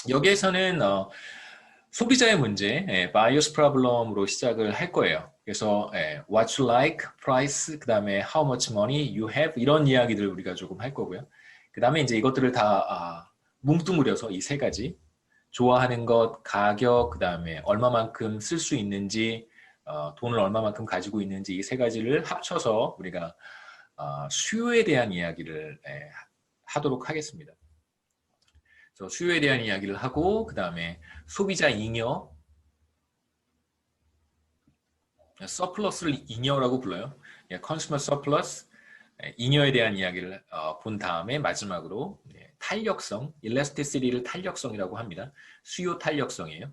여기에서는 소비자의 문제, buyer's problem으로 시작을 할 거예요. 그래서 what you like, price, 그 다음에 how much money you have 이런 이야기들 우리가 조금 할 거고요. 그 다음에 이제 이것들을 다 뭉뚱그려서 이 세 가지 좋아하는 것, 가격, 그 다음에 얼마만큼 쓸 수 있는지, 돈을 얼마만큼 가지고 있는지 이 세 가지를 합쳐서 우리가 수요에 대한 이야기를 하도록 하겠습니다. 그래서 수요에 대한 이야기를 하고 그 다음에 소비자 잉여, 서플러스를 잉여라고 불러요. 컨슈머 서플러스, 잉여에 대한 이야기를 본 다음에 마지막으로 탄력성, 일라스티시티를 탄력성이라고 합니다. 수요 탄력성이에요.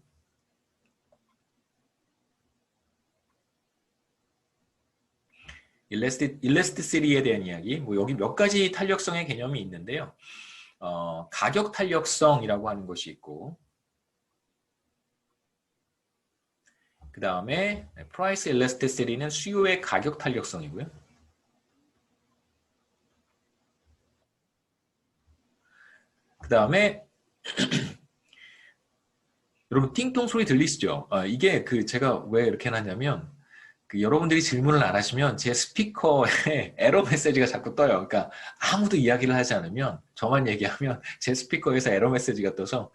일라스티시티에 대한 이야기, 뭐 여기 몇 가지 탄력성의 개념이 있는데요. 가격 탄력성이라고 하는 것이 있고, 그 다음에 price elasticity는 수요의 가격 탄력성이고요. 그 다음에 여러분 띵동 소리 들리시죠? 이게 제가 왜 이렇게 해놨냐면 여러분들이 질문을 안 하시면 제 스피커에 에러 메시지가 자꾸 떠요. 그러니까 아무도 이야기를 하지 않으면 저만 얘기하면 제 스피커에서 에러 메시지가 떠서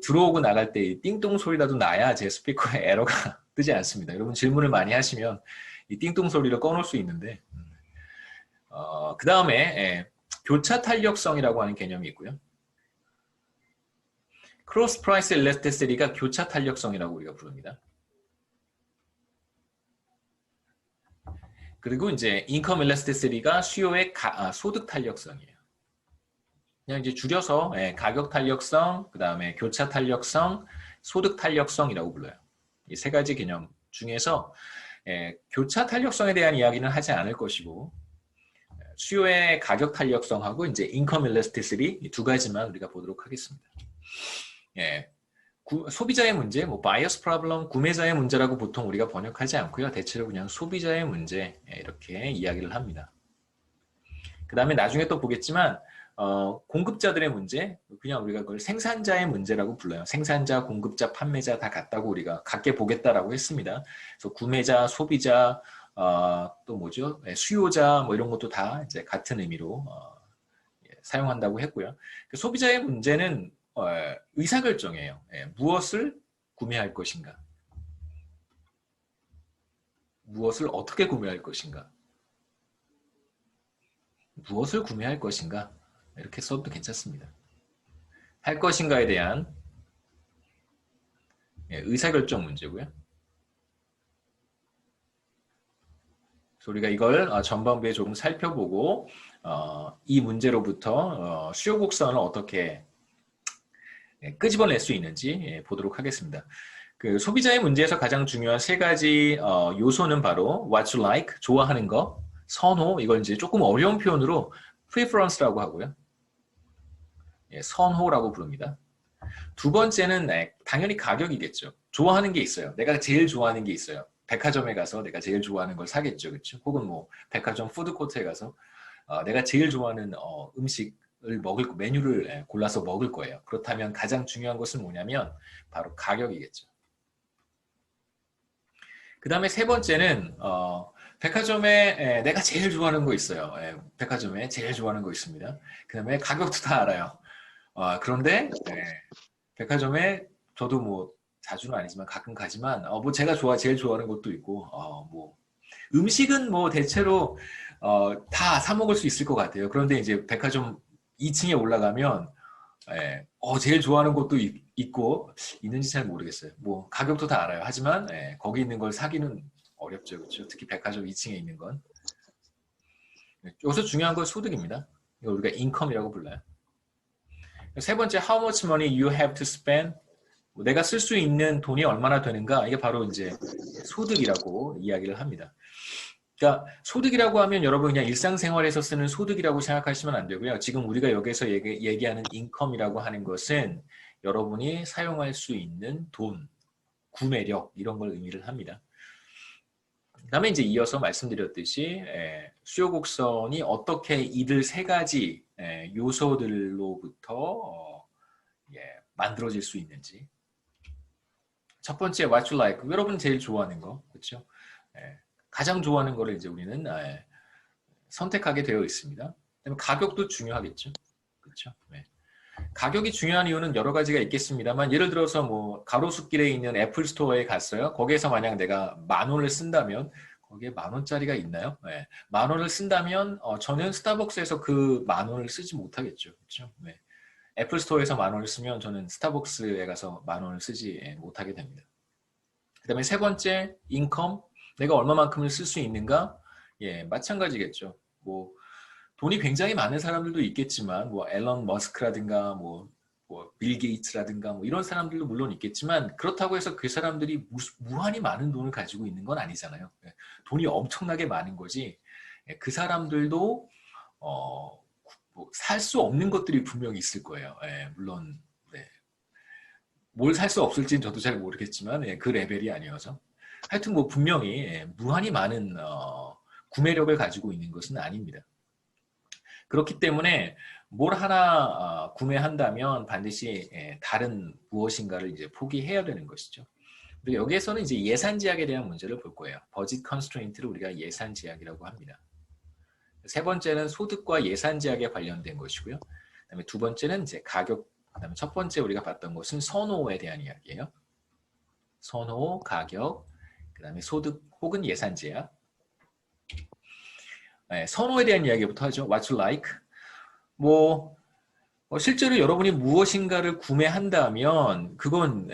들어오고 나갈 때 띵동 소리라도 나야 제 스피커에 에러가 뜨지 않습니다. 여러분 질문을 많이 하시면 이 띵동 소리를 꺼놓을 수 있는데 그 다음에 교차 탄력성이라고 하는 개념이 있고요. 크로스 프라이스 엘라스티시티가 교차 탄력성이라고 우리가 부릅니다. 그리고 이제 인컴 엘라스티시티가 수요의 소득 탄력성이에요. 그냥 이제 줄여서 가격 탄력성, 그 다음에 교차 탄력성, 소득 탄력성이라고 불러요. 이 세 가지 개념 중에서 교차 탄력성에 대한 이야기는 하지 않을 것이고 수요의 가격 탄력성하고 이제 인컴 엘라스티시티 이 두 가지만 우리가 보도록 하겠습니다. 소비자의 문제, 뭐 buyer's problem, 구매자의 문제라고 보통 우리가 번역하지 않고요. 대체로 그냥 소비자의 문제 이렇게 이야기를 합니다. 그 다음에 나중에 또 보겠지만 공급자들의 문제, 그냥 우리가 그걸 생산자의 문제라고 불러요. 생산자, 공급자, 판매자 다 같다고 우리가 같게 보겠다라고 했습니다. 그래서 구매자, 소비자, 또 뭐죠? 수요자 뭐 이런 것도 다 이제 같은 의미로 사용한다고 했고요. 소비자의 문제는 의사결정이에요. 무엇을 구매할 것인가? 무엇을 어떻게 구매할 것인가? 무엇을 구매할 것인가? 이렇게 써도 괜찮습니다. 할 것인가에 대한 의사결정 문제고요. 그래서 우리가 이걸 전반부에 조금 살펴보고 이 문제로부터 수요 곡선을 어떻게 끄집어낼 수 있는지 보도록 하겠습니다. 소비자의 문제에서 가장 중요한 세 가지 요소는 바로 what you like, 좋아하는 거, 선호, 이걸 이제 조금 어려운 표현으로 preference라고 하고요. 선호라고 부릅니다. 두 번째는 당연히 가격이겠죠. 좋아하는 게 있어요. 내가 제일 좋아하는 게 있어요. 백화점에 가서 내가 제일 좋아하는 걸 사겠죠. 그렇죠? 혹은 뭐 백화점 푸드코트에 가서 내가 제일 좋아하는 음식을 메뉴를 골라서 먹을 거예요. 그렇다면 가장 중요한 것은 뭐냐면 바로 가격이겠죠. 그 다음에 세 번째는 백화점에 내가 제일 좋아하는 거 있어요. 백화점에 제일 좋아하는 거 있습니다. 그 다음에 가격도 다 알아요. 그런데 백화점에 저도 뭐 자주는 아니지만 가끔 가지만 뭐 제가 제일 좋아하는 것도 있고 뭐 음식은 뭐 대체로 다 사 먹을 수 있을 것 같아요. 그런데 이제 백화점 2층에 올라가면 제일 좋아하는 것도 있고 있는지 잘 모르겠어요. 뭐 가격도 다 알아요. 하지만 거기 있는 걸 사기는 어렵죠. 그렇죠? 특히 백화점 2층에 있는 건. 여기서 중요한 건 소득입니다. 이거 우리가 인컴이라고 불러요. 세 번째, how much money you have to spend. 내가 쓸 수 있는 돈이 얼마나 되는가. 이게 바로 이제 소득이라고 이야기를 합니다. 그러니까 소득이라고 하면 여러분 그냥 일상생활에서 쓰는 소득이라고 생각하시면 안 되고요. 지금 우리가 여기서 얘기하는 인컴이라고 하는 것은 여러분이 사용할 수 있는 돈, 구매력 이런 걸 의미를 합니다. 그 다음에 이제 이어서 말씀드렸듯이 수요 곡선이 어떻게 이들 세 가지 요소들로부터 만들어질 수 있는지. 첫 번째 what you like. 여러분 제일 좋아하는 거. 그렇죠? 가장 좋아하는 거를 이제 우리는 선택하게 되어 있습니다. 그다음에 가격도 중요하겠죠. 그렇죠? 가격이 중요한 이유는 여러 가지가 있겠습니다만 예를 들어서 뭐 가로수길에 있는 애플 스토어에 갔어요. 거기에서 만약 내가 10,000원을 쓴다면 거기에 10,000원짜리가 있나요? 10,000원을 쓴다면 저는 스타벅스에서 그 10,000원을 쓰지 못하겠죠. 그렇죠? 애플 스토어에서 10,000원을 쓰면 저는 스타벅스에 가서 10,000원을 쓰지 못하게 됩니다. 그 다음에 세 번째 인컴. 내가 얼마만큼을 쓸 수 있는가? 마찬가지겠죠. 뭐 돈이 굉장히 많은 사람들도 있겠지만 뭐 앨런 머스크라든가 뭐 빌 게이츠라든가 뭐 이런 사람들도 물론 있겠지만 그렇다고 해서 그 사람들이 무한히 많은 돈을 가지고 있는 건 아니잖아요. 돈이 엄청나게 많은 거지. 그 사람들도 살 수 없는 것들이 분명히 있을 거예요. 물론 뭘 살 수 없을지는 저도 잘 모르겠지만 그 레벨이 아니어서 하여튼 뭐 분명히 무한히 많은 구매력을 가지고 있는 것은 아닙니다. 그렇기 때문에 뭘 하나 구매한다면 반드시 다른 무엇인가를 이제 포기해야 되는 것이죠. 그리고 여기에서는 이제 예산 제약에 대한 문제를 볼 거예요. 버짓 컨스트레인트를 우리가 예산 제약이라고 합니다. 세 번째는 소득과 예산 제약에 관련된 것이고요. 그다음에 두 번째는 이제 가격, 그다음에 첫 번째 우리가 봤던 것은 선호에 대한 이야기예요. 선호, 가격, 그다음에 소득 혹은 예산 제약. 선호에 대한 이야기부터 하죠. What you like? 실제로 여러분이 무엇인가를 구매한다면 그건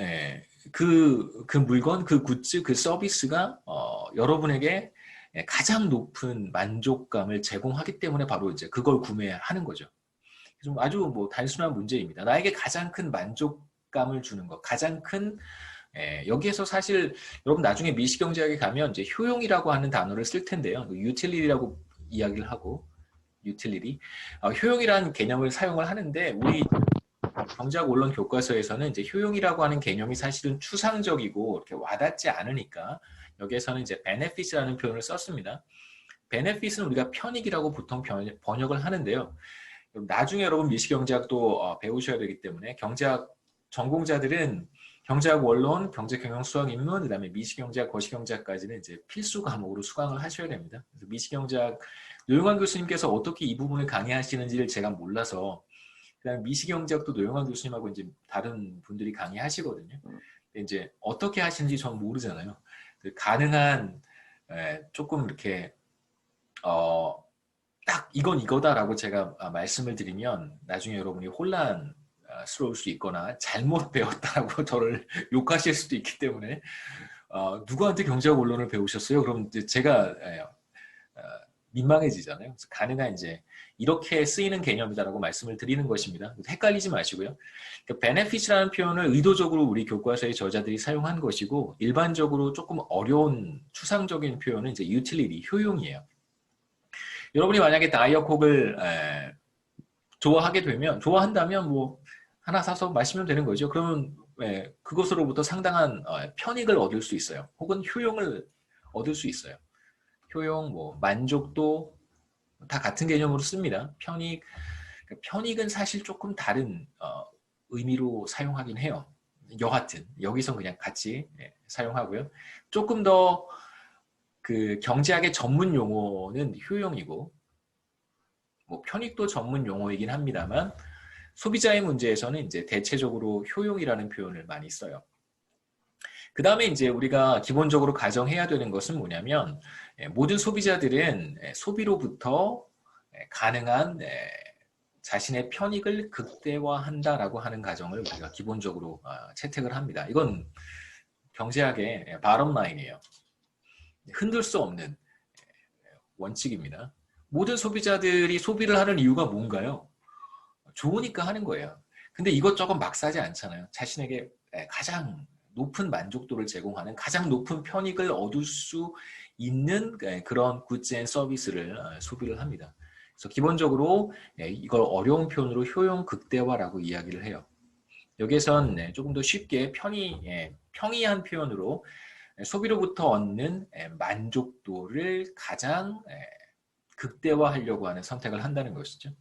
그 물건, 그 굿즈, 그 서비스가 여러분에게 가장 높은 만족감을 제공하기 때문에 바로 이제 그걸 구매하는 거죠. 좀 아주 뭐 단순한 문제입니다. 나에게 가장 큰 만족감을 주는 것, 가장 큰 여기에서 사실 여러분 나중에 미시경제학에 가면 이제 효용이라고 하는 단어를 쓸 텐데요. 유틸리티라고 이야기를 하고 유틸리티, 효용이라는 개념을 사용을 하는데 우리 경제학 원론 교과서에서는 이제 효용이라고 하는 개념이 사실은 추상적이고 이렇게 와닿지 않으니까 여기에서는 이제 benefit이라는 표현을 썼습니다. benefit은 우리가 편익이라고 보통 번역을 하는데요. 나중에 여러분 미시경제학도 배우셔야 되기 때문에 경제학 전공자들은 경제학 원론, 경제경영 수학 입문, 그다음에 미시경제학, 거시경제학까지는 이제 필수 과목으로 수강을 하셔야 됩니다. 그래서 미시경제학 노영환 교수님께서 어떻게 이 부분을 강의하시는지를 제가 몰라서 그다음에 미시경제학도 노영환 교수님하고 이제 다른 분들이 강의하시거든요. 근데 이제 어떻게 하시는지 저는 모르잖아요. 가능한 조금 이렇게 딱 이건 이거다라고 제가 말씀을 드리면 나중에 여러분이 혼란스러울 수 있거나 잘못 배웠다라고 저를 욕하실 수도 있기 때문에 누구한테 경제학 원론을 배우셨어요? 그럼 제가 민망해지잖아요. 그래서 가능한 이제 이렇게 쓰이는 개념이다라고 말씀을 드리는 것입니다. 헷갈리지 마시고요. 그러니까 benefit이라는 표현을 의도적으로 우리 교과서의 저자들이 사용한 것이고 일반적으로 조금 어려운 추상적인 표현은 이제 utility, 효용이에요. 여러분이 만약에 다이어콕을 좋아한다면 뭐 하나 사서 마시면 되는 거죠. 그러면 그것으로부터 상당한 편익을 얻을 수 있어요. 혹은 효용을 얻을 수 있어요. 효용, 뭐 만족도 다 같은 개념으로 씁니다. 편익은 사실 조금 다른 의미로 사용하긴 해요. 여하튼 여기서 그냥 같이 사용하고요. 조금 더 그 경제학의 전문 용어는 효용이고 뭐 편익도 전문 용어이긴 합니다만 소비자의 문제에서는 이제 대체적으로 효용이라는 표현을 많이 써요. 그 다음에 이제 우리가 기본적으로 가정해야 되는 것은 뭐냐면 모든 소비자들은 소비로부터 가능한 자신의 편익을 극대화한다라고 하는 가정을 우리가 기본적으로 채택을 합니다. 이건 경제학의 bottom line이에요. 흔들 수 없는 원칙입니다. 모든 소비자들이 소비를 하는 이유가 뭔가요? 좋으니까 하는 거예요. 근데 이것저것 막 사지 않잖아요. 자신에게 가장 높은 만족도를 제공하는 가장 높은 편익을 얻을 수 있는 그런 굿즈 앤 서비스를 소비를 합니다. 그래서 기본적으로 이걸 어려운 표현으로 효용 극대화라고 이야기를 해요. 여기에선 조금 더 쉽게 평이한 표현으로 소비로부터 얻는 만족도를 가장 극대화하려고 하는 선택을 한다는 것이죠.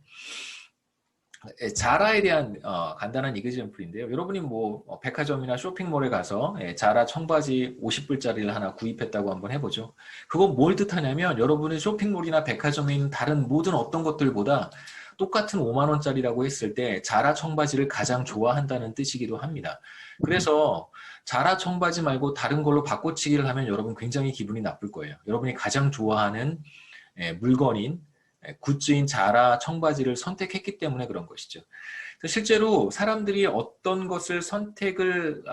자라에 대한 간단한 이그잼플인데요. 여러분이 뭐 백화점이나 쇼핑몰에 가서 자라 청바지 50불짜리를 하나 구입했다고 한번 해보죠. 그건 뭘 뜻하냐면 여러분은 쇼핑몰이나 백화점에 있는 다른 모든 어떤 것들보다 똑같은 5만 원짜리라고 했을 때 자라 청바지를 가장 좋아한다는 뜻이기도 합니다. 그래서 자라 청바지 말고 다른 걸로 바꿔치기를 하면 여러분 굉장히 기분이 나쁠 거예요. 여러분이 가장 좋아하는 물건인 굿즈인 자라 청바지를 선택했기 때문에 그런 것이죠. 실제로 사람들이 어떤 것을 선택을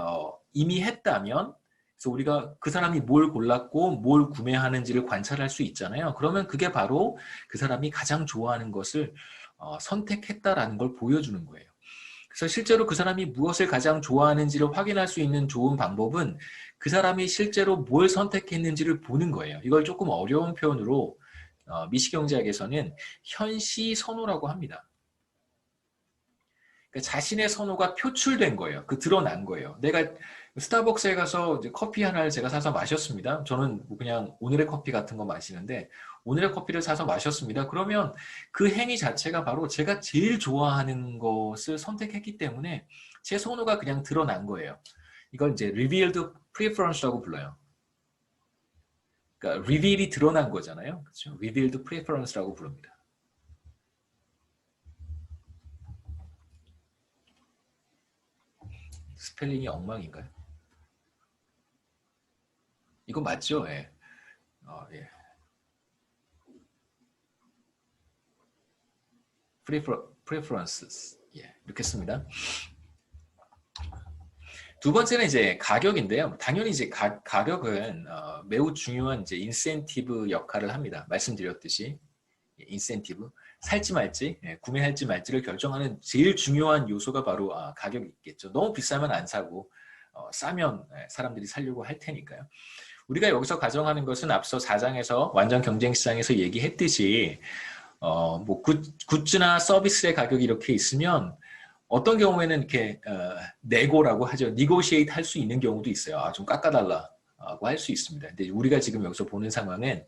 이미 했다면 그래서 우리가 그 사람이 뭘 골랐고 뭘 구매하는지를 관찰할 수 있잖아요. 그러면 그게 바로 그 사람이 가장 좋아하는 것을 선택했다라는 걸 보여주는 거예요. 그래서 실제로 그 사람이 무엇을 가장 좋아하는지를 확인할 수 있는 좋은 방법은 그 사람이 실제로 뭘 선택했는지를 보는 거예요. 이걸 조금 어려운 표현으로 미시경제학에서는 현시 선호라고 합니다. 그러니까 자신의 선호가 표출된 거예요. 드러난 거예요. 내가 스타벅스에 가서 이제 커피 하나를 제가 사서 마셨습니다. 저는 그냥 오늘의 커피 같은 거 마시는데 오늘의 커피를 사서 마셨습니다. 그러면 그 행위 자체가 바로 제가 제일 좋아하는 것을 선택했기 때문에 제 선호가 그냥 드러난 거예요. 이걸 이제 revealed preference라고 불러요. 그러니까 reveal이 드러난 거잖아요. 그렇죠? revealed preference라고 부릅니다. 스펠링이 엉망인가요? 이거 맞죠? 예. 예. preferences. 예, 이렇게 씁니다. 두 번째는 이제 가격인데요. 당연히 이제 가격은 매우 중요한 이제 인센티브 역할을 합니다. 말씀드렸듯이 인센티브 살지 말지 구매할지 말지를 결정하는 제일 중요한 요소가 바로 가격이겠죠. 너무 비싸면 안 사고 싸면 사람들이 사려고 할 테니까요. 우리가 여기서 가정하는 것은 앞서 4장에서 완전 경쟁 시장에서 얘기했듯이 뭐 굿즈나 서비스의 가격이 이렇게 있으면 어떤 경우에는 이렇게 네고라고 하죠. 니고시에이트 할 수 있는 경우도 있어요. 좀 깎아달라고 할 수 있습니다. 근데 우리가 지금 여기서 보는 상황은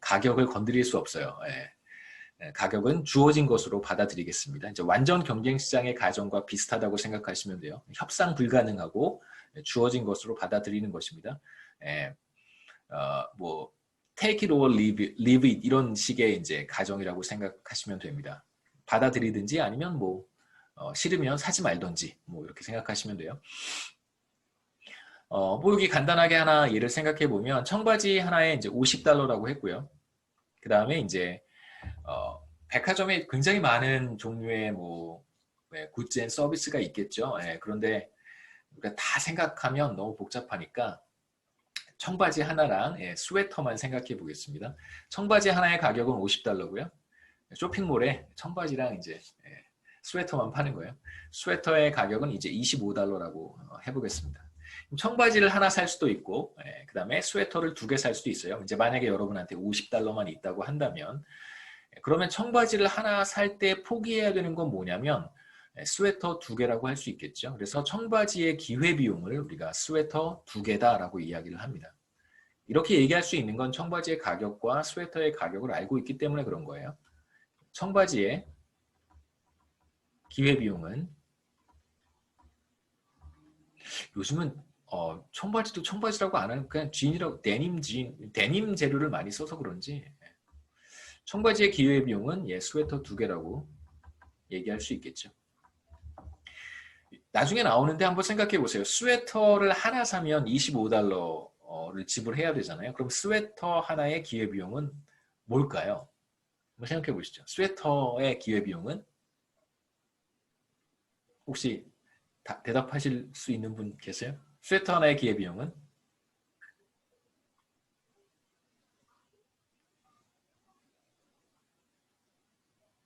가격을 건드릴 수 없어요. 가격은 주어진 것으로 받아들이겠습니다. 이제 완전 경쟁 시장의 가정과 비슷하다고 생각하시면 돼요. 협상 불가능하고 주어진 것으로 받아들이는 것입니다. 뭐 take it or leave it 이런 식의 이제 가정이라고 생각하시면 됩니다. 받아들이든지 아니면 뭐 싫으면 사지 말던지 뭐 이렇게 생각하시면 돼요. 뭐 여기 간단하게 하나 예를 생각해 보면 청바지 하나에 이제 $50라고 했고요. 그 다음에 이제 백화점에 굉장히 많은 종류의 뭐 굿즈 앤 서비스가 있겠죠. 그런데 우리가 다 생각하면 너무 복잡하니까 청바지 하나랑 스웨터만 생각해 보겠습니다. 청바지 하나의 가격은 $50고요. 쇼핑몰에 청바지랑 이제 스웨터만 파는 거예요. 스웨터의 가격은 이제 $25라고 해보겠습니다. 청바지를 하나 살 수도 있고, 그 다음에 스웨터를 2개 살 수도 있어요. 이제 만약에 여러분한테 $50만 있다고 한다면, 그러면 청바지를 하나 살 때 포기해야 되는 건 뭐냐면, 스웨터 2개라고 할 수 있겠죠. 그래서 청바지의 기회비용을 우리가 스웨터 2개다라고 이야기를 합니다. 이렇게 얘기할 수 있는 건 청바지의 가격과 스웨터의 가격을 알고 있기 때문에 그런 거예요. 청바지의 기회비용은 요즘은 청바지도 청바지라고 안 하는 그냥 진이라고 데님 재료를 많이 써서 그런지 청바지의 기회비용은 스웨터 2개라고 얘기할 수 있겠죠. 나중에 나오는데 한번 생각해 보세요. 스웨터를 하나 사면 $25를 지불해야 되잖아요. 그럼 스웨터 하나의 기회비용은 뭘까요? 한번 생각해 보시죠. 스웨터의 기회비용은 혹시 대답하실 수 있는 분 계세요? 스웨터 하나의 기회비용은?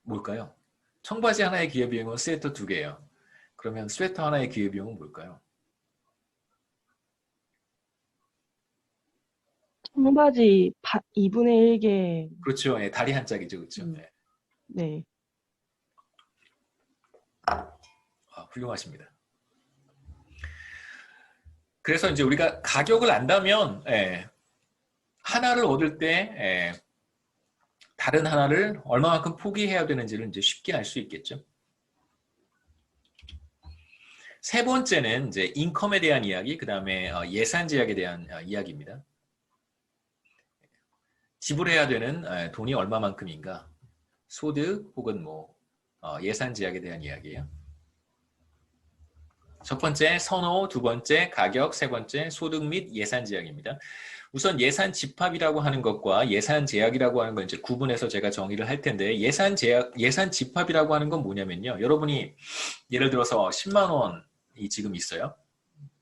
뭘까요? 청바지 하나의 기회비용은 스웨터 2개예요. 그러면 스웨터 하나의 기회비용은 뭘까요? 청바지 2분의 1개. 그렇죠. 다리 한 짝이죠. 그렇죠. 네. 훌륭하십니다. 그래서 이제 우리가 가격을 안다면 하나를 얻을 때 다른 하나를 얼마만큼 포기해야 되는지를 이제 쉽게 알 수 있겠죠. 세 번째는 이제 인컴에 대한 이야기, 그 다음에 예산 제약에 대한 이야기입니다. 지불해야 되는 돈이 얼마만큼인가, 소득 혹은 뭐 예산 제약에 대한 이야기예요. 첫 번째 선호, 두 번째 가격, 세 번째 소득 및 예산 제약입니다. 우선 예산 집합이라고 하는 것과 예산 제약이라고 하는 걸 이제 구분해서 제가 정의를 할 텐데, 예산 제약, 예산 집합이라고 하는 건 뭐냐면요. 여러분이 예를 들어서 10만 원이 지금 있어요.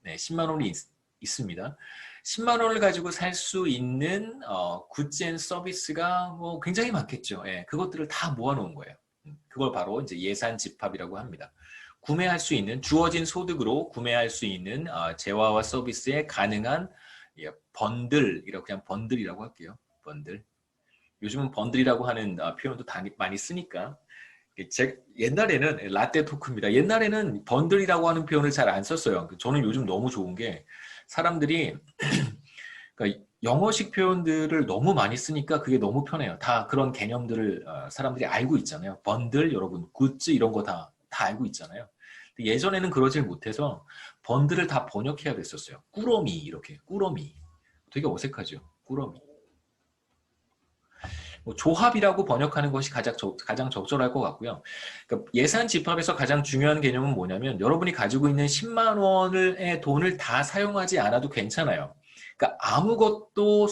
네, 10만 원이 있습니다. 10만 원을 가지고 살 수 있는 굿즈 앤 서비스가 뭐 굉장히 많겠죠. 예, 그것들을 다 모아놓은 거예요. 그걸 바로 이제 예산 집합이라고 합니다. 구매할 수 있는, 주어진 소득으로 구매할 수 있는 재화와 서비스에 가능한 번들이라고, 그냥 번들이라고 할게요. 번들. 요즘은 번들이라고 하는 표현도 많이 쓰니까. 옛날에는 라떼 토크입니다. 옛날에는 번들이라고 하는 표현을 잘 안 썼어요. 저는 요즘 너무 좋은 게 사람들이 그러니까 영어식 표현들을 너무 많이 쓰니까 그게 너무 편해요. 다 그런 개념들을 사람들이 알고 있잖아요. 번들, 여러분, 굿즈 이런 거 다 알고 있잖아요. 예전에는 그러질 못해서 번들을 다 번역해야 됐었어요. 꾸러미 이렇게, 꾸러미. 되게 어색하죠. 꾸러미. 뭐 조합이라고 번역하는 것이 가장 적절할 것 같고요. 그러니까 예산 집합에서 가장 중요한 개념은 뭐냐면, 여러분이 가지고 있는 10만 원의 돈을 다 사용하지 않아도 괜찮아요. 그러니까 아무것도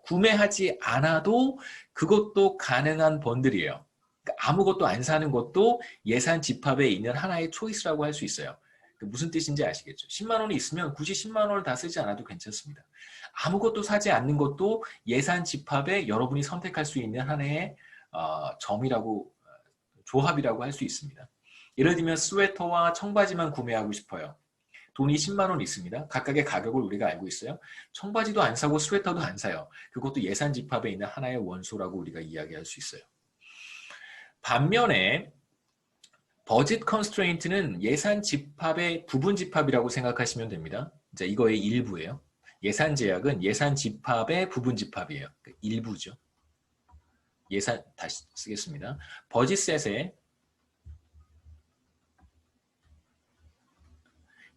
구매하지 않아도 그것도 가능한 번들이에요. 그러니까 아무것도 안 사는 것도 예산 집합에 있는 하나의 초이스라고 할 수 있어요. 무슨 뜻인지 아시겠죠? 10만 원이 있으면 굳이 10만 원을 다 쓰지 않아도 괜찮습니다. 아무것도 사지 않는 것도 예산 집합에 여러분이 선택할 수 있는 하나의 점이라고, 조합이라고 할 수 있습니다. 예를 들면 스웨터와 청바지만 구매하고 싶어요. 돈이 10만 원 있습니다. 각각의 가격을 우리가 알고 있어요. 청바지도 안 사고 스웨터도 안 사요. 그것도 예산 집합에 있는 하나의 원소라고 우리가 이야기할 수 있어요. 반면에 버짓 컨스트레인트는 예산 집합의 부분 집합이라고 생각하시면 됩니다. 이제 이거의 일부예요. 예산 제약은 예산 집합의 부분 집합이에요. 일부죠. 예산, 다시 쓰겠습니다. 버짓셋의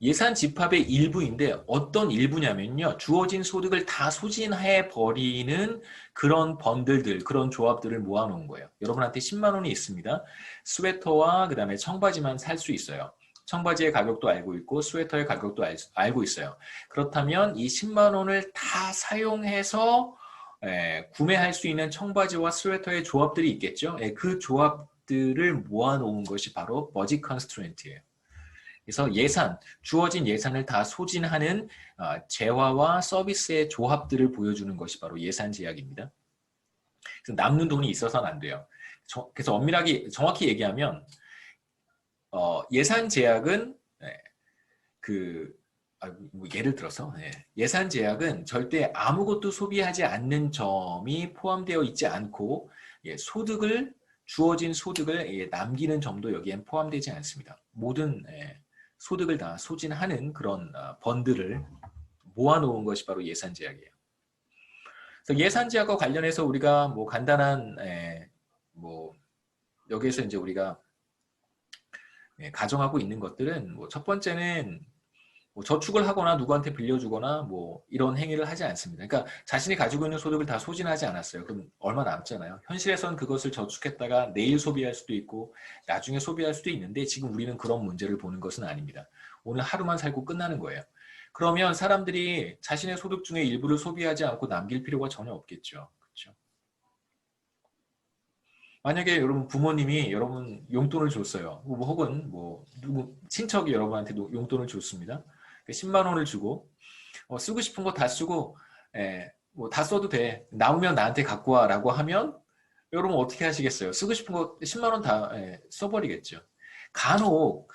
예산 집합의 일부인데, 어떤 일부냐면요, 주어진 소득을 다 소진해 버리는 그런 번들들, 그런 조합들을 모아놓은 거예요. 여러분한테 10만 원이 있습니다. 스웨터와 그 다음에 청바지만 살 수 있어요. 청바지의 가격도 알고 있고 스웨터의 가격도 알고 있어요. 그렇다면 이 10만 원을 다 사용해서 구매할 수 있는 청바지와 스웨터의 조합들이 있겠죠. 그 조합들을 모아놓은 것이 바로 버짓 컨스트레인트예요. 그래서 주어진 예산을 다 소진하는 재화와 서비스의 조합들을 보여주는 것이 바로 예산 제약입니다. 그래서 남는 돈이 있어서는 안 돼요. 그래서 엄밀하게 정확히 얘기하면 예산 제약은 뭐 예를 들어서 예산 제약은 절대 아무것도 소비하지 않는 점이 포함되어 있지 않고, 주어진 소득을 남기는 점도 여기엔 포함되지 않습니다. 모든 소득을 다 소진하는 그런 번들을 모아놓은 것이 바로 예산 제약이에요. 그래서 예산 제약과 관련해서 우리가 뭐 간단한 뭐 여기에서 이제 우리가 가정하고 있는 것들은, 뭐 첫 번째는 뭐 저축을 하거나 누구한테 빌려주거나 뭐 이런 행위를 하지 않습니다. 그러니까 자신이 가지고 있는 소득을 다 소진하지 않았어요. 그럼 얼마 남잖아요. 현실에선 그것을 저축했다가 내일 소비할 수도 있고 나중에 소비할 수도 있는데, 지금 우리는 그런 문제를 보는 것은 아닙니다. 오늘 하루만 살고 끝나는 거예요. 그러면 사람들이 자신의 소득 중에 일부를 소비하지 않고 남길 필요가 전혀 없겠죠. 그렇죠? 만약에 여러분 부모님이 여러분 용돈을 줬어요. 혹은 뭐 누구 친척이 여러분한테 용돈을 줬습니다. 10만 원을 주고 쓰고 싶은 거 다 쓰고 뭐 다 써도 돼. 남으면 나한테 갖고 와라고 하면 여러분 어떻게 하시겠어요? 쓰고 싶은 거 10만 원 다 써버리겠죠. 간혹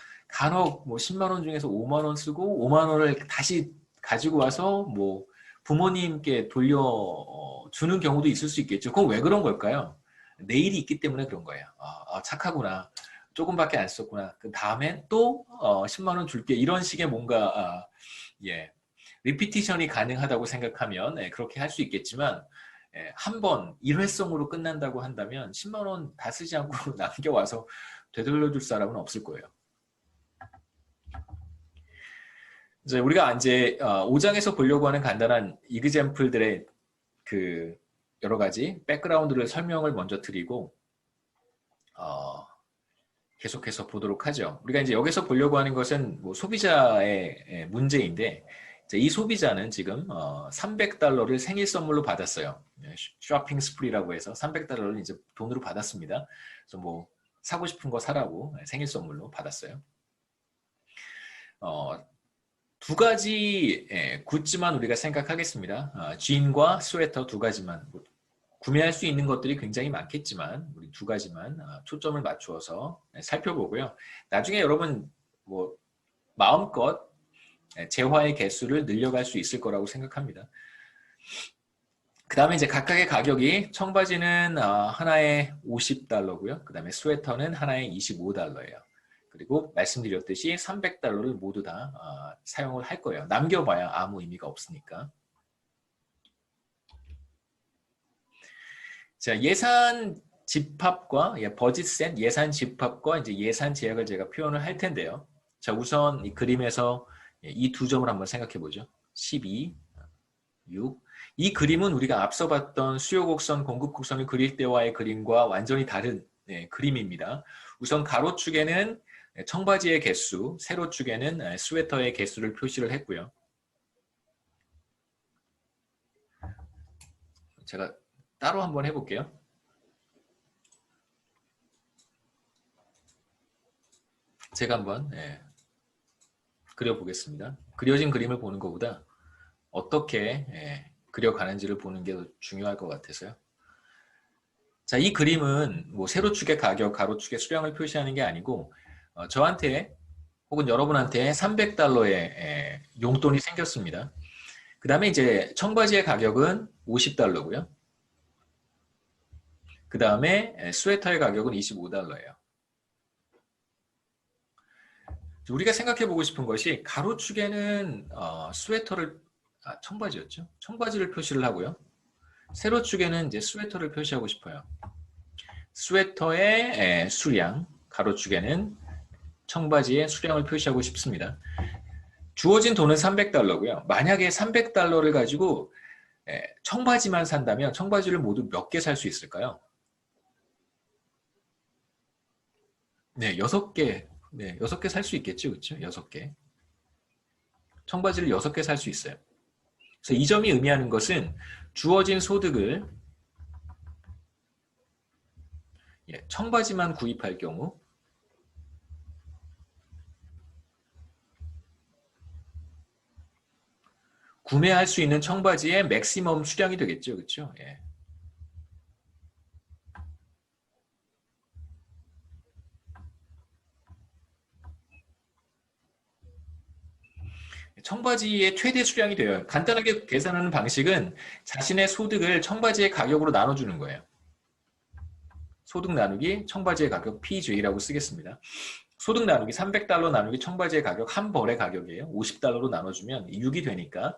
뭐 10만 원 중에서 5만 원 쓰고 5만 원을 다시 가지고 와서 뭐 부모님께 돌려주는 경우도 있을 수 있겠죠. 그건 왜 그런 걸까요? 내일이 있기 때문에 그런 거예요. 착하구나. 조금밖에 안 썼구나. 그 다음엔 또 10만 원 줄게. 이런 식의 뭔가 리피티션이 가능하다고 생각하면 그렇게 할 수 있겠지만, 한 번 일회성으로 끝난다고 한다면 10만 원 다 쓰지 않고 남겨와서 되돌려줄 사람은 없을 거예요. 이제 우리가 이제 5장에서 보려고 하는 간단한 이그젬플들의 그 여러 가지 백그라운드를 설명을 먼저 드리고 계속해서 보도록 하죠. 우리가 이제 여기서 보려고 하는 것은 뭐 소비자의 문제인데 이제 이 소비자는 지금 300달러를 생일 선물로 받았어요. 쇼핑 스프리라고 해서 300달러를 이제 돈으로 받았습니다. 그래서 뭐 사고 싶은 거 사라고 생일 선물로 받았어요. 두 가지 굿즈만 우리가 생각하겠습니다. 진과 스웨터 두 가지만 구매할 수 있는 것들이 굉장히 많겠지만 우리 두 가지만 초점을 맞추어서 살펴보고요. 나중에 여러분 뭐 마음껏 재화의 개수를 늘려갈 수 있을 거라고 생각합니다. 그 다음에 이제 각각의 가격이 청바지는 하나에 50달러고요. 그 다음에 스웨터는 하나에 25달러예요. 그리고 말씀드렸듯이 300달러를 모두 다 사용을 할 거예요. 남겨봐야 아무 의미가 없으니까. 자, 예산 집합과 버짓셋, 예산 집합과 이제 예산 제약을 제가 표현을 할 텐데요. 자, 우선 이 그림에서 이 두 점을 한번 생각해 보죠. 12, 6. 이 그림은 우리가 앞서 봤던 수요 곡선, 공급 곡선을 그릴 때와의 그림과 완전히 다른 그림입니다. 우선 가로축에는 청바지의 개수, 세로축에는 스웨터의 개수를 표시를 했고요. 제가 따로 한번 해볼게요. 제가 한번 그려보겠습니다. 그려진 그림을 보는 것보다 어떻게 그려가는지를 보는 게 더 중요할 것 같아서요. 자, 이 그림은 뭐 세로축의 가격, 가로축의 수량을 표시하는 게 아니고 저한테 혹은 여러분한테 300달러의 용돈이 생겼습니다. 그 다음에 이제 청바지의 가격은 50달러고요. 그 다음에 스웨터의 가격은 25달러예요. 우리가 생각해 보고 싶은 것이 가로축에는 스웨터를 청바지였죠. 청바지를 표시를 하고요. 세로축에는 이제 스웨터를 표시하고 싶어요. 스웨터의 수량, 가로축에는 청바지의 수량을 표시하고 싶습니다. 주어진 돈은 300달러고요. 만약에 300달러를 가지고 청바지만 산다면 청바지를 모두 몇 개 살 수 있을까요? 네, 6개. 네, 6개 살 수 있겠죠. 그렇죠? 6개. 청바지를 6개 살 수 있어요. 그래서 이 점이 의미하는 것은 주어진 소득을 청바지만 구입할 경우 구매할 수 있는 청바지의 맥시멈 수량이 되겠죠. 그렇죠? 예. 청바지의 최대 수량이 돼요. 간단하게 계산하는 방식은 자신의 소득을 청바지의 가격으로 나눠주는 거예요. 소득 나누기 청바지의 가격 PJ라고 쓰겠습니다. 소득 나누기 300달러 나누기 청바지의 가격 한 벌의 가격이에요. 50달러로 나눠주면 6이 되니까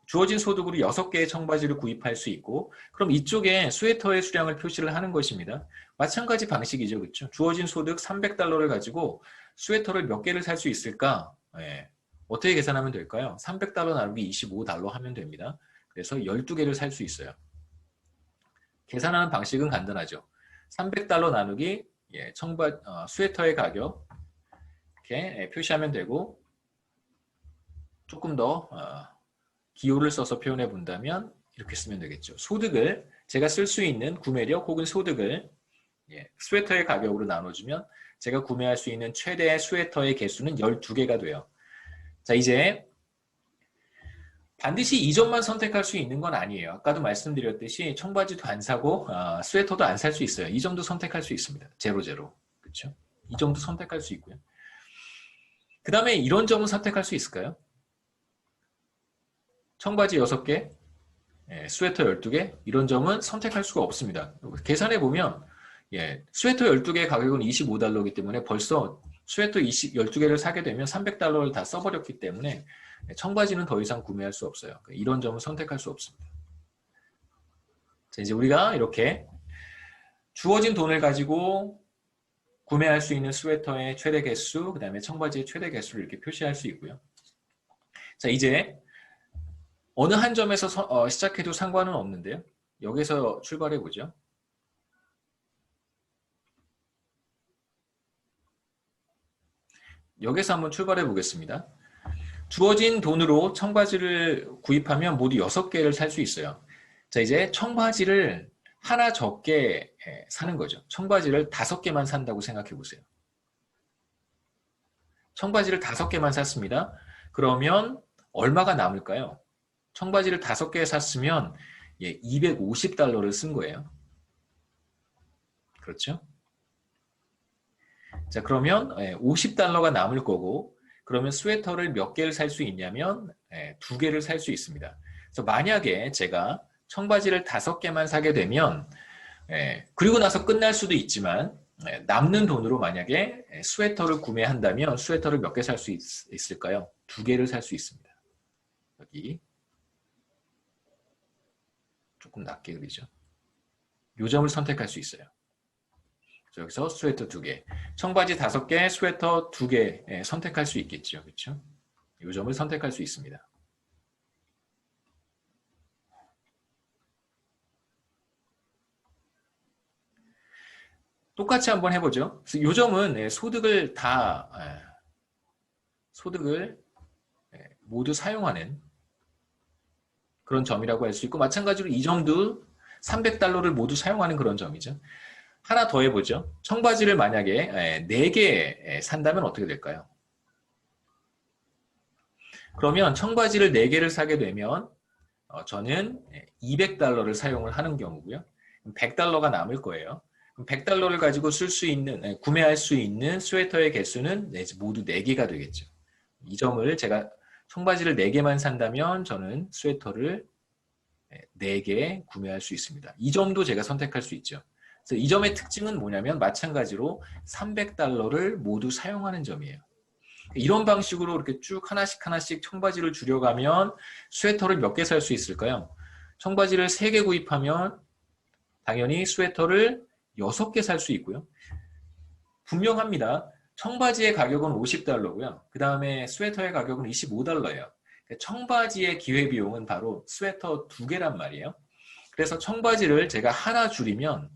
주어진 소득으로 6개의 청바지를 구입할 수 있고 그럼 이쪽에 스웨터의 수량을 표시를 하는 것입니다. 마찬가지 방식이죠. 그렇죠? 주어진 소득 300달러를 가지고 스웨터를 몇 개를 살 수 있을까? 예. 어떻게 계산하면 될까요? 300달러 나누기 25달러 하면 됩니다. 그래서 12개를 살 수 있어요. 계산하는 방식은 간단하죠. 300달러 나누기 스웨터의 가격 이렇게 표시하면 되고 조금 더 기호를 써서 표현해 본다면 이렇게 쓰면 되겠죠. 소득을 제가 쓸 수 있는 구매력 혹은 소득을 스웨터의 가격으로 나눠주면 제가 구매할 수 있는 최대 스웨터의 개수는 12개가 돼요. 자, 이제 반드시 이 점만 선택할 수 있는 건 아니에요. 아까도 말씀드렸듯이 청바지도 안 사고 스웨터도 안 살 수 있어요. 이 점도 선택할 수 있습니다. 0, 0. 그렇죠? 이 점도 선택할 수 있고요. 그 다음에 이런 점은 선택할 수 있을까요? 청바지 6개, 스웨터 12개 이런 점은 선택할 수가 없습니다. 계산해 보면 스웨터 12개의 가격은 25달러이기 때문에 벌써 스웨터 12개를 사게 되면 300달러를 다 써버렸기 때문에 청바지는 더 이상 구매할 수 없어요. 이런 점은 선택할 수 없습니다. 자, 이제 우리가 이렇게 주어진 돈을 가지고 구매할 수 있는 스웨터의 최대 개수, 그 다음에 청바지의 최대 개수를 이렇게 표시할 수 있고요. 자, 이제 어느 한 점에서 시작해도 상관은 없는데요. 여기서 출발해 보죠. 여기서 한번 출발해 보겠습니다. 주어진 돈으로 청바지를 구입하면 모두 6개를 살 수 있어요. 자, 이제 청바지를 하나 적게 사는 거죠. 청바지를 5개만 산다고 생각해 보세요. 청바지를 5개만 샀습니다. 그러면 얼마가 남을까요? 청바지를 5개 샀으면 250달러를 쓴 거예요. 그렇죠? 자, 그러면 50달러가 남을 거고, 그러면 스웨터를 몇 개를 살 수 있냐면 2개를 살 수 있습니다. 그래서 만약에 제가 청바지를 5개만 사게 되면, 그리고 나서 끝날 수도 있지만 남는 돈으로 만약에 스웨터를 구매한다면 스웨터를 몇 개 살 수 있을까요? 2개를 살 수 있습니다. 여기 조금 낮게 그리죠. 요 점을 선택할 수 있어요. 여기서 스웨터 2개, 청바지 5개, 스웨터 2개 선택할 수 있겠죠. 그렇죠? 이 점을 선택할 수 있습니다. 똑같이 한번 해보죠. 이 점은 소득을 모두 사용하는 그런 점이라고 할 수 있고, 마찬가지로 이 점도 300달러를 모두 사용하는 그런 점이죠. 하나 더 해보죠. 청바지를 만약에 4개 산다면 어떻게 될까요? 그러면 청바지를 4개를 사게 되면 저는 200달러를 사용을 하는 경우고요. 100달러가 남을 거예요. 100달러를 가지고 구매할 수 있는 스웨터의 개수는 모두 4개가 되겠죠. 이 점을 제가 청바지를 4개만 산다면 저는 스웨터를 4개 구매할 수 있습니다. 이 점도 제가 선택할 수 있죠. 그래서 이 점의 특징은 뭐냐면 마찬가지로 300달러를 모두 사용하는 점이에요. 이런 방식으로 이렇게 쭉 하나씩 청바지를 줄여가면 스웨터를 몇 개 살 수 있을까요? 청바지를 3개 구입하면 당연히 스웨터를 6개 살 수 있고요. 분명합니다. 청바지의 가격은 50달러고요. 그 다음에 스웨터의 가격은 25달러예요. 청바지의 기회비용은 바로 스웨터 2개란 말이에요. 그래서 청바지를 제가 하나 줄이면,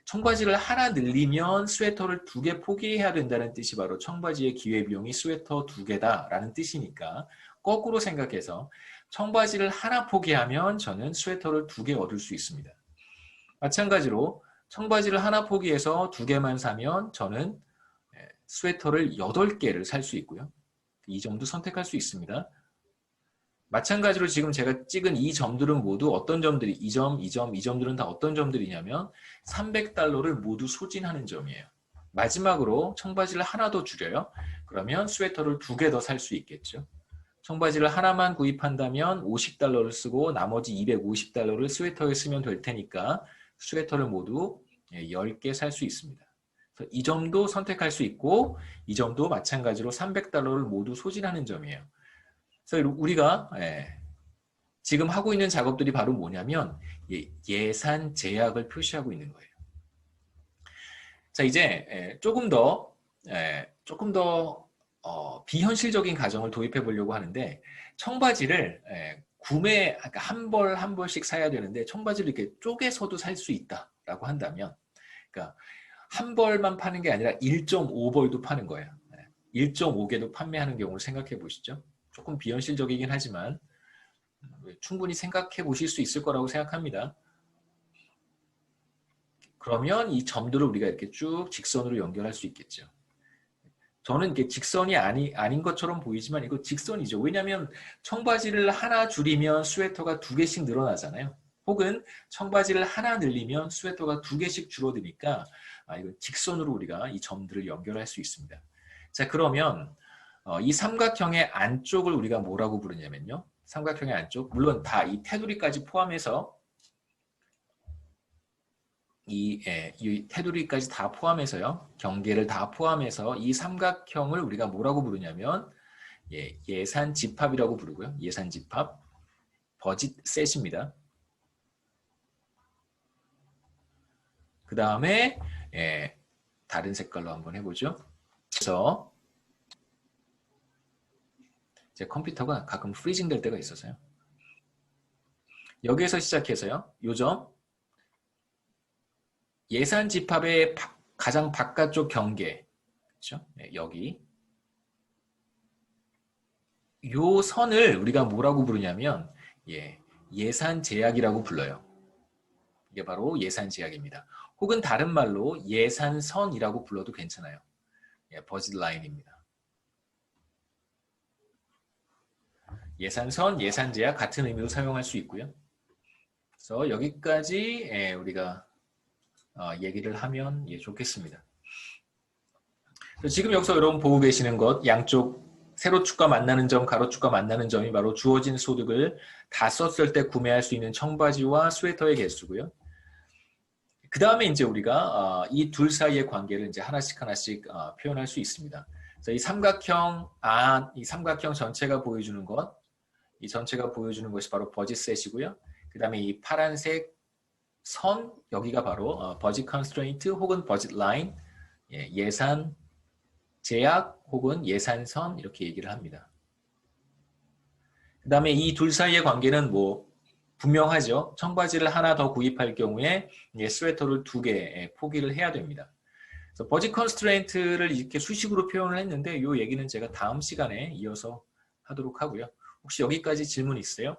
청바지를 하나 늘리면 스웨터를 2개 포기해야 된다는 뜻이 바로 청바지의 기회비용이 스웨터 2개다라는 뜻이니까 거꾸로 생각해서 청바지를 하나 포기하면 저는 스웨터를 2개 얻을 수 있습니다. 마찬가지로 청바지를 하나 포기해서 2개만 사면 저는 스웨터를 8개를 살 수 있고요. 이 점도 선택할 수 있습니다. 마찬가지로 지금 제가 찍은 이 점들은 모두 어떤 점들이, 이 점들은 다 어떤 점들이냐면 300달러를 모두 소진하는 점이에요. 마지막으로 청바지를 하나 더 줄여요. 그러면 스웨터를 2개 더 살 수 있겠죠. 청바지를 하나만 구입한다면 50달러를 쓰고 나머지 250달러를 스웨터에 쓰면 될 테니까 스웨터를 모두 10개 살 수 있습니다. 이 점도 선택할 수 있고 이 점도 마찬가지로 300달러를 모두 소진하는 점이에요. 그래서 우리가 지금 하고 있는 작업들이 바로 뭐냐면 예산 제약을 표시하고 있는 거예요. 자, 이제 조금 더 비현실적인 가정을 도입해 보려고 하는데 청바지를 그러니까 한 벌씩 사야 되는데 청바지를 이렇게 쪼개서도 살 수 있다라고 한다면, 그러니까 한 벌만 파는 게 아니라 1.5벌도 파는 거예요. 1.5개도 판매하는 경우를 생각해 보시죠. 조금 비현실적이긴 하지만 충분히 생각해 보실 수 있을 거라고 생각합니다. 그러면 이 점들을 우리가 이렇게 쭉 직선으로 연결할 수 있겠죠. 저는 이게 직선이 아닌 것처럼 보이지만 이거 직선이죠. 왜냐하면 청바지를 하나 줄이면 스웨터가 2개씩 늘어나잖아요. 혹은 청바지를 하나 늘리면 스웨터가 2개씩 줄어드니까 이거 직선으로 우리가 이 점들을 연결할 수 있습니다. 자, 그러면 이 삼각형의 안쪽을 우리가 뭐라고 부르냐면요. 삼각형의 안쪽, 물론 다 이 테두리까지 포함해서 이 테두리까지 다 포함해서요. 경계를 다 포함해서 이 삼각형을 우리가 뭐라고 부르냐면 예산 집합이라고 부르고요. 예산 집합, 버짓셋입니다. 그 다음에 다른 색깔로 한번 해보죠. 그래서 제 컴퓨터가 가끔 프리징 될 때가 있어서요. 여기에서 시작해서요. 요점 예산 집합의 가장 바깥쪽 경계, 그렇죠? 네, 여기 요 선을 우리가 뭐라고 부르냐면 예산 제약이라고 불러요. 이게 바로 예산 제약입니다. 혹은 다른 말로 예산선이라고 불러도 괜찮아요. 버짓 라인입니다. 예산선, 예산 제약 같은 의미로 사용할 수 있고요. 그래서 여기까지 우리가 얘기를 하면 좋겠습니다. 지금 여기서 여러분 보고 계시는 것 양쪽 세로축과 만나는 점, 가로축과 만나는 점이 바로 주어진 소득을 다 썼을 때 구매할 수 있는 청바지와 스웨터의 개수고요. 그 다음에 이제 우리가 이 둘 사이의 관계를 이제 하나씩 표현할 수 있습니다. 그래서 이 삼각형 전체가 보여주는 것, 이 전체가 보여주는 것이 바로 버짓셋이고요. 그 다음에 이 파란색 선, 여기가 바로 버짓 컨스트레인트 혹은 버짓 라인, 예산 제약 혹은 예산선 이렇게 얘기를 합니다. 그 다음에 이 둘 사이의 관계는 뭐 분명하죠. 청바지를 하나 더 구입할 경우에 스웨터를 2개 포기를 해야 됩니다. 그래서 버짓 컨스트레인트를 이렇게 수식으로 표현을 했는데 이 얘기는 제가 다음 시간에 이어서 하도록 하고요. 혹시 여기까지 질문 있어요?